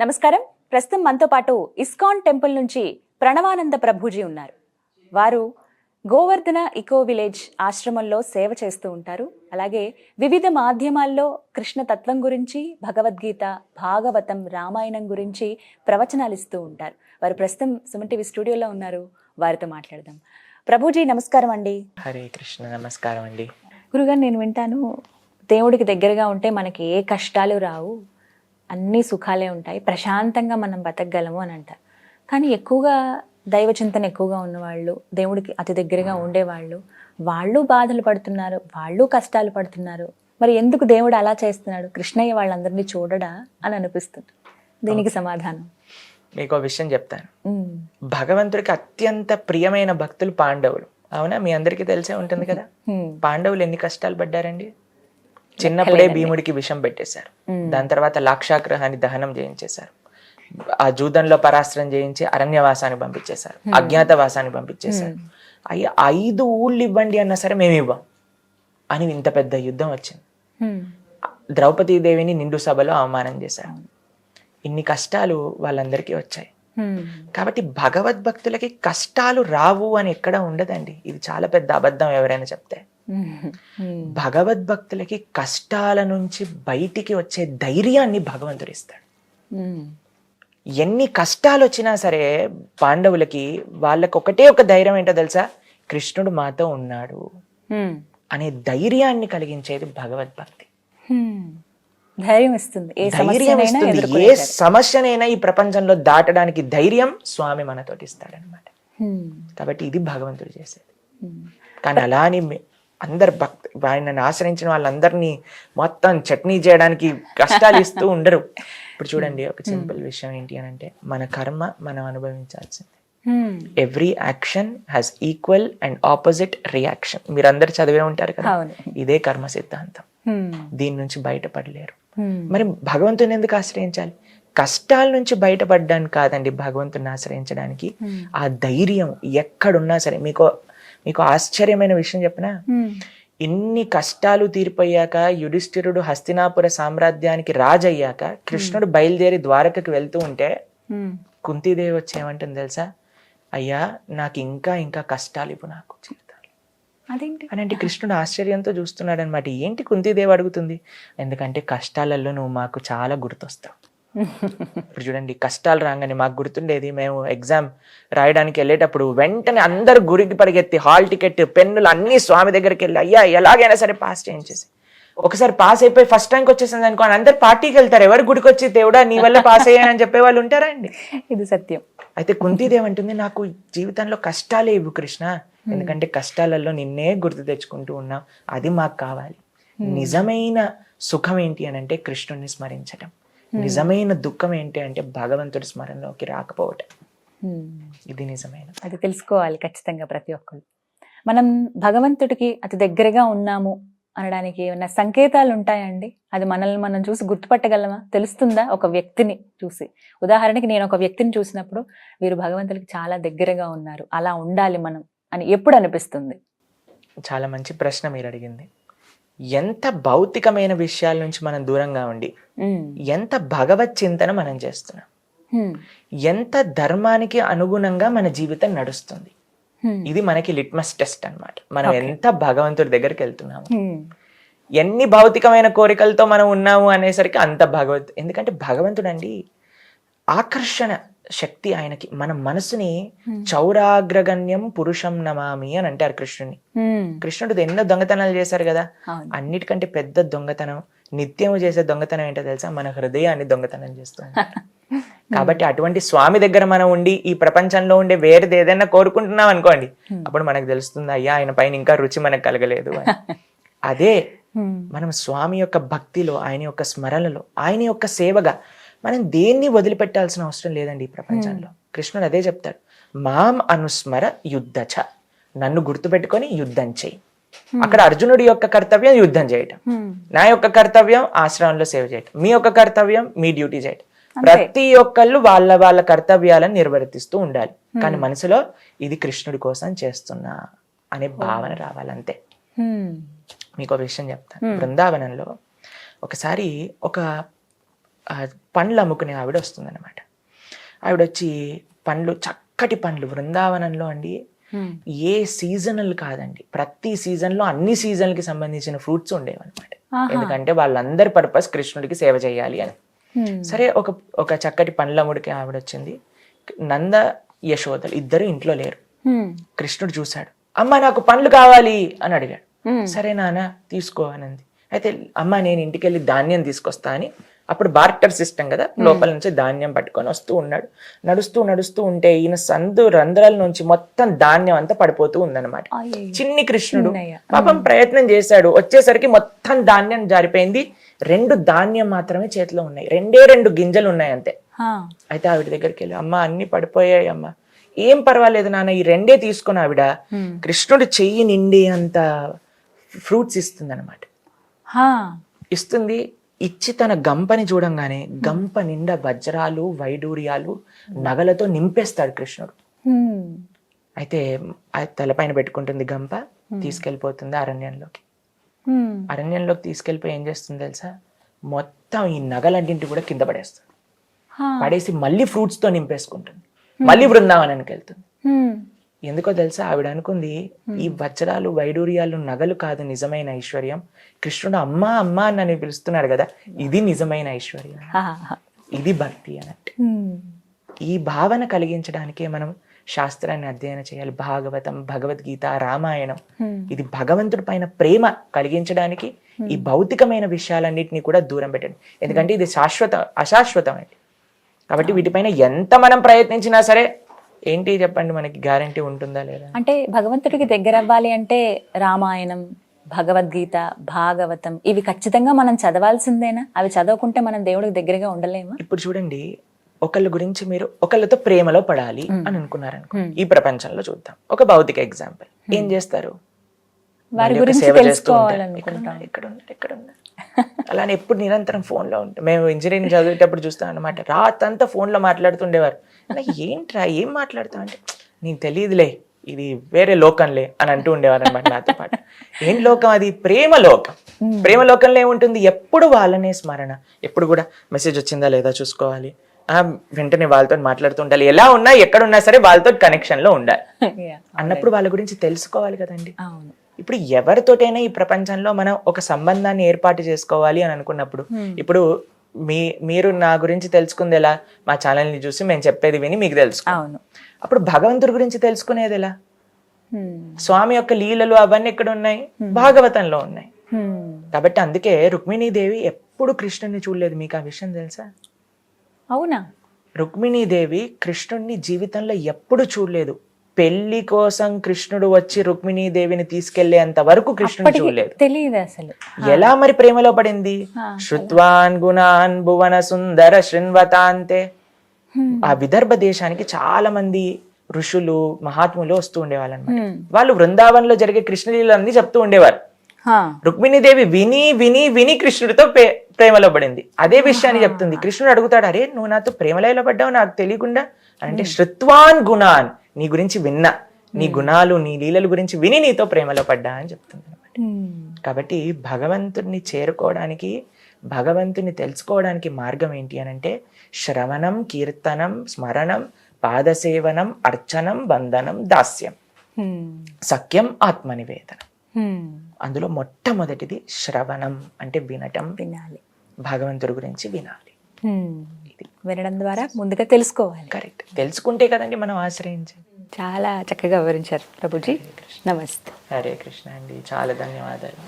నమస్కారం. ప్రస్తుతం మనతో పాటు ఇస్కాన్ టెంపుల్ నుంచి ప్రణవానంద ప్రభుజీ ఉన్నారు. వారు గోవర్ధన ఇకో విలేజ్ ఆశ్రమంలో సేవ చేస్తూ ఉంటారు. అలాగే వివిధ మాధ్యమాల్లో కృష్ణ తత్వం గురించి, భగవద్గీత, భాగవతం, రామాయణం గురించి ప్రవచనాలు ఇస్తూ ఉంటారు. వారు ప్రస్తుతం సుమన్ టీవీ స్టూడియోలో ఉన్నారు. వారితో మాట్లాడదాం. ప్రభుజీ నమస్కారం అండి. హరే కృష్ణ. నమస్కారం అండి. గురుగారు, నేను వింటాను, దేవుడికి దగ్గరగా ఉంటే మనకి ఏ కష్టాలు రావు, అన్ని సుఖాలే ఉంటాయి, ప్రశాంతంగా మనం బతకగలము అని అంటారు. కానీ ఎక్కువగా దైవ చింతన ఎక్కువగా ఉన్నవాళ్ళు, దేవుడికి అతి దగ్గరగా ఉండేవాళ్ళు, వాళ్ళు బాధలు పడుతున్నారు, వాళ్ళు కష్టాలు పడుతున్నారు. మరి ఎందుకు దేవుడు అలా చేస్తున్నాడు? కృష్ణయ్య వాళ్ళందరినీ చూడడా అని అనిపిస్తుంది. దీనికి సమాధానం మీకు విషయం చెప్తాను. భగవంతుడికి అత్యంత ప్రియమైన భక్తులు పాండవులు. అవునా? మీ అందరికీ తెలిసే ఉంటుంది కదా. పాండవులు ఎన్ని కష్టాలు పడ్డారండి. చిన్నప్పుడే భీముడికి విషం పెట్టేశారు. దాని తర్వాత లాక్షాగ్రహాన్ని దహనం చేయించేశారు. ఆ జూదంలో పరాస్త్రం చేయించి అరణ్యవాసాన్ని పంపించేశారు, అజ్ఞాతవాసాన్ని పంపించేశారు. 5 ఊళ్ళు ఇవ్వండి అన్నా సరే మేము ఇవ్వం అని ఇంత పెద్ద యుద్ధం వచ్చింది. ద్రౌపదీదేవిని నిండు సభలో అవమానం చేశారు. ఇన్ని కష్టాలు వాళ్ళందరికీ వచ్చాయి. కాబట్టి భగవద్భక్తులకి కష్టాలు రావు అని ఎక్కడ ఉండదండి. ఇది చాలా పెద్ద అబద్ధం ఎవరైనా చెప్తే. భగవద్భక్తులకి కష్టాల నుంచి బయటికి వచ్చే ధైర్యాన్ని భగవంతుడు ఇస్తాడు. ఎన్ని కష్టాలు వచ్చినా సరే పాండవులకి వాళ్ళకి ఒకటే ఒక ధైర్యం ఏంటో తెలుసా? కృష్ణుడు మాతో ఉన్నాడు అనే ధైర్యాన్ని కలిగించేది భగవద్భక్తి. ధైర్యం ఇస్తుంది. ఏ సమస్యనైనా ఈ ప్రపంచంలో దాటడానికి ధైర్యం స్వామి మనతోటి ఇస్తాడనమాట. కాబట్టి ఇది భగవంతుడు చేసేది. కానీ అలా అని అందరు ఆయనను ఆశ్రయించిన వాళ్ళందరినీ మొత్తం చట్నీ చేయడానికి కష్టాలు ఇస్తూ ఉండరు. ఇప్పుడు చూడండి, ఒక సింపుల్ విషయం ఏంటి అని అంటే, మన కర్మ మనం అనుభవించాల్సింది. Every action has equal and opposite reaction. మీరు అందరు చదివే ఉంటారు కదా. ఇదే కర్మ సిద్ధాంతం. దీని నుంచి బయటపడలేరు. మరి భగవంతుని ఎందుకు ఆశ్రయించాలి? కష్టాల నుంచి బయటపడడానికి కాదండి, భగవంతుని ఆశ్రయించడానికి. ఆ ధైర్యం ఎక్కడున్నా సరే. మీకు ఆశ్చర్యమైన విషయం చెప్పనా? ఇన్ని కష్టాలు తీరిపోయాక యుధిష్ఠిరుడు హస్తినాపుర సామ్రాజ్యానికి రాజయ్యాక కృష్ణుడు బయలుదేరి ద్వారకకి వెళ్తూ ఉంటే కుంతీదేవి వచ్చి ఏమంటుంది తెలుసా? అయ్యా, నాకు ఇంకా ఇంకా కష్టాలు ఇవ్వు నాకు జీవితాలు. అదేంటి అని అంటే కృష్ణుడు ఆశ్చర్యంతో చూస్తున్నాడు అనమాట. ఏంటి కుంతీదేవి అడుగుతుంది? ఎందుకంటే కష్టాలలో నువ్వు మాకు చాలా గుర్తొస్తావు. ఇప్పుడు చూడండి, కష్టాలు రాగానే మాకు గుర్తుండేది, మేము ఎగ్జామ్ రాయడానికి వెళ్ళేటప్పుడు వెంటనే అందరు గురికి పరిగెత్తి హాల్ టికెట్, పెన్నులు అన్ని స్వామి దగ్గరికి వెళ్ళి అయ్యా ఎలాగైనా సరే పాస్ చేయించేసి, ఒకసారి పాస్ అయిపోయి ఫస్ట్ ర్యాంక్ వచ్చేసింది అనుకో, అందరు పార్టీకి వెళ్తారు. ఎవరు గుడికి వచ్చి దేవుడా నీ వల్ల పాస్ అయ్యానని చెప్పే వాళ్ళు ఉంటారా అండి? ఇది సత్యం. అయితే కుంతీదేవి అంటుంది, నాకు జీవితంలో కష్టాలే ఇవ్వు కృష్ణ, ఎందుకంటే కష్టాలలో నిన్నే గుర్తు తెచ్చుకుంటూ ఉన్నావు, అది మాకు కావాలి. నిజమైన సుఖం ఏంటి అని అంటే కృష్ణుడిని స్మరించటం. నిజమైన దుఃఖం ఏంటి అంటే భగవంతుడి స్మరణలోకి రాకపోవటం. ఇది నిజమైన, అది తెలుసుకోవాలి ఖచ్చితంగా ప్రతి ఒక్కరు. మనం భగవంతుడికి అతి దగ్గరగా ఉన్నాము అనడానికి ఏమైనా సంకేతాలు ఉంటాయండి? అది మనల్ని మనం చూసి గుర్తుపట్టగలమా? తెలుస్తుందా ఒక వ్యక్తిని చూసి? ఉదాహరణకి నేను ఒక వ్యక్తిని చూసినప్పుడు వీరు భగవంతుడికి చాలా దగ్గరగా ఉన్నారు, అలా ఉండాలి మనం అని ఎప్పుడు అనిపిస్తుంది? చాలా మంచి ప్రశ్న మీరు అడిగింది. ఎంత భౌతికమైన విషయాల నుంచి మనం దూరంగా ఉండి ఎంత భగవత్ చింతన మనం చేస్తున్నాం, ఎంత ధర్మానికి అనుగుణంగా మన జీవితం నడుస్తుంది, ఇది మనకి లిట్మస్ టెస్ట్ అన్నమాట. మనం ఎంత భగవంతుడి దగ్గరికి వెళ్తున్నాము, ఎన్ని భౌతికమైన కోరికలతో మనం ఉన్నాము అనేసరికి అంత ఎందుకంటే భగవంతుడు అండి ఆకర్షణ శక్తి ఆయనకి. మన మనసుని చౌరాగ్రగణ్యం పురుషం నమామి అని అంటారు కృష్ణుని. కృష్ణుడు ఎన్నో దొంగతనాలు చేశారు కదా. అన్నిటికంటే పెద్ద దొంగతనం, నిత్యం చేసే దొంగతనం ఏంటో తెలుసా? మన హృదయాన్ని దొంగతనం చేస్తాం. కాబట్టి అటువంటి స్వామి దగ్గర మనం ఉండి ఈ ప్రపంచంలో ఉండే వేరేది ఏదైనా కోరుకుంటున్నాం అనుకోండి, అప్పుడు మనకు తెలుస్తుంది అయ్యా ఆయన పైన ఇంకా రుచి మనకు కలగలేదు అని. అదే మనం స్వామి యొక్క భక్తిలో, ఆయన యొక్క స్మరణలో, ఆయన యొక్క సేవగా మనం దేన్ని వదిలిపెట్టాల్సిన అవసరం లేదండి ఈ ప్రపంచంలో. కృష్ణుడు అదే చెప్తాడు, మాం అనుస్మర యుద్ధచ, నన్ను గుర్తుపెట్టుకొని యుద్ధం చేయి. అక్కడ అర్జునుడి యొక్క కర్తవ్యం యుద్ధం చేయటం, నా యొక్క కర్తవ్యం ఆశ్రమంలో సేవ చేయటం, మీ యొక్క కర్తవ్యం మీ డ్యూటీ చేయటం. ప్రతి ఒక్కళ్ళు వాళ్ళ వాళ్ళ కర్తవ్యాలను నిర్వర్తిస్తూ ఉండాలి. కానీ మనసులో ఇది కృష్ణుడి కోసం చేస్తున్నా అనే భావన రావాలంతే. మీకు ఒక విషయం చెప్తాను. బృందావనంలో ఒకసారి ఒక పండ్లు అమ్ముకునే ఆవిడ వస్తుందన్నమాట. ఆవిడ వచ్చి చక్కటి పండ్లు బృందావనంలో అండి ఏ సీజనల్ కాదండి, ప్రతి సీజన్లో అన్ని సీజన్లకి సంబంధించిన ఫ్రూట్స్ ఉండేవి అనమాట. ఎందుకంటే వాళ్ళందరి పర్పస్ కృష్ణుడికి సేవ చేయాలి అని. సరే ఒక చక్కటి పండ్లముడికి ఆవిడ వచ్చింది. నంద యశోదలు ఇద్దరు ఇంట్లో లేరు. కృష్ణుడు చూశాడు, అమ్మ నాకు పండ్లు కావాలి అని అడిగాడు. సరే నాన్న తీసుకో అనంది. అయితే అమ్మ నేను ఇంటికి వెళ్ళి ధాన్యం తీసుకొస్తా అని, అప్పుడు బార్టర్ సిస్టమ్ కదా, లోపల నుంచి ధాన్యం పట్టుకొని వస్తూ ఉన్నాడు. నడుస్తూ ఉంటే ఈయన రంధ్రాల నుంచి మొత్తం ధాన్యం అంతా పడిపోతూ ఉందన్నమాట. చిన్ని కృష్ణుడు పాపం ప్రయత్నం చేశాడు, వచ్చేసరికి మొత్తం ధాన్యం జారిపోయింది. 2 ధాన్యం మాత్రమే చేతిలో ఉన్నాయి, 2 గింజలు ఉన్నాయి అంతే. అయితే ఆవిడ దగ్గరికి వెళ్ళి, అమ్మ అన్ని పడిపోయాయి అమ్మ. ఏం పర్వాలేదు నాన్న, ఈ 2 తీసుకుని ఆవిడ కృష్ణుడు చెయ్యి నిండి అంత ఫ్రూట్స్ ఇస్తుంది అనమాట. ఇస్తుంది. ఇచ్చి తన గంపని చూడంగానే గంప నిండా వజ్రాలు వైడూర్యాలు నగలతో నింపేస్తాడు కృష్ణుడు. అయితే తలపైన పెట్టుకుంటుంది గంప, తీసుకెళ్ళిపోతుంది అరణ్యంలోకి. అరణ్యంలోకి తీసుకెళ్ళిపోయి ఏం చేస్తుంది తెలుసా, మొత్తం ఈ నగలన్నింటి కూడా కింద పడేస్తుంది. పడేసి మళ్ళీ ఫ్రూట్స్ తో నింపేసుకుంటుంది. మళ్ళీ బృందావనానికి వెళ్తుంది. ఎందుకో తెలుసా, ఆవిడ అనుకుంది ఈ వజ్రాలు వైడూర్యాలు నగలు కాదు నిజమైన ఐశ్వర్యం, కృష్ణుడు అమ్మా అమ్మా అని నన్ను పిలుస్తున్నాడు కదా, ఇది నిజమైన ఐశ్వర్యం, ఇది భక్తి అన్నట్టు. ఈ భావన కలిగించడానికే మనం శాస్త్రాన్ని అధ్యయనం చేయాలి. భాగవతం, భగవద్గీత, రామాయణం, ఇది భగవంతుడి పైన ప్రేమ కలిగించడానికి ఈ భౌతికమైన విషయాలన్నింటినీ కూడా దూరం పెట్టండి. ఎందుకంటే ఇది అశాశ్వతం అండి. కాబట్టి వీటిపైన ఎంత మనం ప్రయత్నించినా సరే ఏంటి చెప్పండి, మనకి గ్యారంటీ ఉంటుందా లేదా? అంటే భగవంతుడికి దగ్గర అవ్వాలి అంటే రామాయణం, భగవద్గీత, భాగవతం ఇవి ఖచ్చితంగా మనం చదవాల్సిందేనా? అవి చదవకుంటే మనం దేవుడికి దగ్గరగా ఉండలేమా? ఇప్పుడు చూడండి, ఒకళ్ళ గురించి మీరు ఒకళ్ళతో ప్రేమలో పడాలి అని అనుకున్నారనుకో, ఈ ప్రపంచంలో చూద్దాం ఒక భౌతిక ఎగ్జాంపుల్, ఏం చేస్తారు? వారి గురించి తెలుసుకోవాలనుకుంటాం. ఎక్కడున్నారు అలానే ఎప్పుడు నిరంతరం ఫోన్ లో ఉంటాం. మేము ఇంజనీరింగ్ చదివేటప్పుడు చూస్తాం అనమాట, రాతంతా ఫోన్ లో మాట్లాడుతుండేవారు. ఏంట్రా ఏం మాట్లాడుతావు అంటే, నీకు తెలియదులే ఇది వేరే లోకంలే అని అంటూ ఉండేవారు అనమాట నాతో పాటు. ఏం లోకం అది? ప్రేమ లోకం. ప్రేమ లోకంలో ఏముంటుంది? ఎప్పుడు వాళ్ళనే స్మరణ, ఎప్పుడు కూడా మెసేజ్ వచ్చిందా లేదా చూసుకోవాలి, వెంటనే వాళ్ళతో మాట్లాడుతూ ఉండాలి, ఎలా ఉన్నా ఎక్కడున్నా సరే వాళ్ళతో కనెక్షన్ లో ఉండాలి అన్నప్పుడు వాళ్ళ గురించి తెలుసుకోవాలి కదండి. ఇప్పుడు ఎవరితోటైనా ఈ ప్రపంచంలో మనం ఒక సంబంధాన్ని ఏర్పాటు చేసుకోవాలి అని అనుకున్నప్పుడు, ఇప్పుడు మీరు నా గురించి తెలుసుకుంది ఎలా? మా ఛానల్ని చూసి మేము చెప్పేది విని మీకు తెలుసు. అప్పుడు భగవంతుడి గురించి తెలుసుకునేది ఎలా? స్వామి యొక్క లీలలు అవన్నీ ఎక్కడ ఉన్నాయి? భాగవతంలో ఉన్నాయి. కాబట్టి అందుకే రుక్మిణీదేవి ఎప్పుడు కృష్ణుడిని చూడలేదు. మీకు ఆ విషయం తెలుసా? అవునా? రుక్మిణీదేవి కృష్ణుడిని జీవితంలో ఎప్పుడు చూడలేదు. పెళ్లి కోసం కృష్ణుడు వచ్చి రుక్మిణీదేవిని తీసుకెళ్లేంత వరకు కృష్ణుడు చూడలేదు. తెలియదు అసలు. ఎలా మరి ప్రేమలో పడింది? శృత్వాన్ గుణాన్ భువన సుందర శృణ్వతాంతే. ఆ విదర్భ దేశానికి చాలా మంది ఋషులు మహాత్ములు వస్తూ ఉండేవాళ్ళు అనమాట. వాళ్ళు బృందావనంలో జరిగే కృష్ణలీలన్నీ చెప్తూ ఉండేవారు. రుక్మిణీదేవి విని విని విని కృష్ణుడితో ప్రేమలో పడింది. అదే విషయాన్ని చెప్తుంది. కృష్ణుడు అడుగుతాడు, అరే నువ్వు నాతో ప్రేమలో ఎలా పడ్డావు నాకు తెలియకుండా అంటే, శృత్వాన్ గుణాన్, నీ గురించి విన్నా, నీ గుణాలు నీ లీలల గురించి విని నీతో ప్రేమలో పడ్డా అని చెప్తుంది అనమాట. కాబట్టి భగవంతుడిని చేరుకోవడానికి, భగవంతుని తెలుసుకోవడానికి మార్గం ఏంటి అని అంటే శ్రవణం, కీర్తనం, స్మరణం, పాదసేవనం, అర్చనం, వందనం, దాస్యం, సఖ్యం, ఆత్మనివేదనం. అందులో మొట్టమొదటిది శ్రవణం, అంటే వినటం, వినాలి, భగవంతుడి గురించి వినాలి. వినడం ద్వారా ముందుగా తెలుసుకోవాలి. కరెక్ట్. తెలుసుకుంటే కదండి మనం ఆశ్రయించాలి. చాలా చక్కగా వివరించారు ప్రభుజీ. నమస్తే. హరే కృష్ణ అండి, చాలా ధన్యవాదాలు.